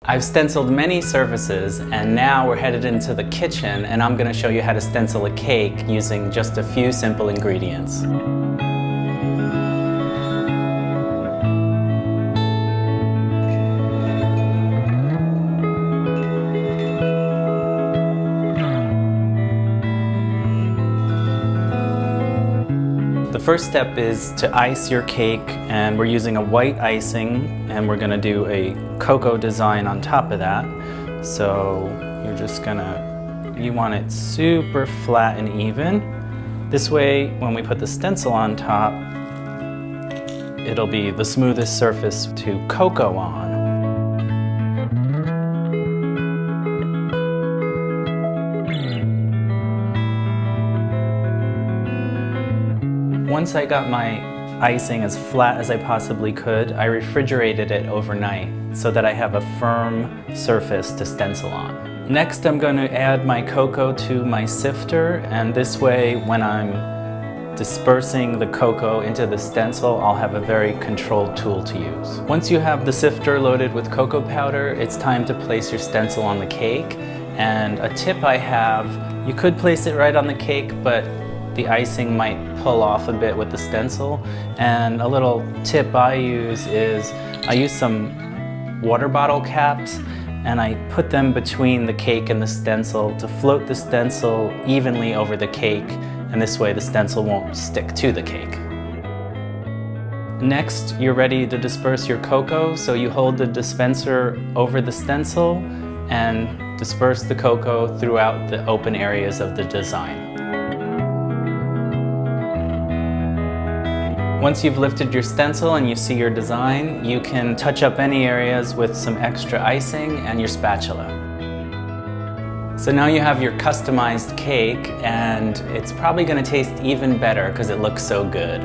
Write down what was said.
I've stenciled many surfaces, and now we're headed into the kitchen, and I'm going to show you how to stencil a cake using just a few simple ingredients. The first step is to ice your cake, and we're using a white icing, and we're going to do a cocoa design on top of that. So you're just you want it super flat and even. This way, when we put the stencil on top, it'll be the smoothest surface to cocoa on. Once I got my icing as flat as I possibly could, I refrigerated it overnight so that I have a firm surface to stencil on. Next, I'm going to add my cocoa to my sifter, and this way, when I'm dispersing the cocoa into the stencil, I'll have a very controlled tool to use. Once you have the sifter loaded with cocoa powder, it's time to place your stencil on the cake. And a tip I have, you could place it right on the cake, but the icing might pull off a bit with the stencil. And a little tip I use is I use some water bottle caps, and I put them between the cake and the stencil to float the stencil evenly over the cake, and this way the stencil won't stick to the cake. Next, you're ready to disperse your cocoa, so you hold the dispenser over the stencil and disperse the cocoa throughout the open areas of the design. Once you've lifted your stencil and you see your design, you can touch up any areas with some extra icing and your spatula. So now you have your customized cake, and it's probably going to taste even better because it looks so good.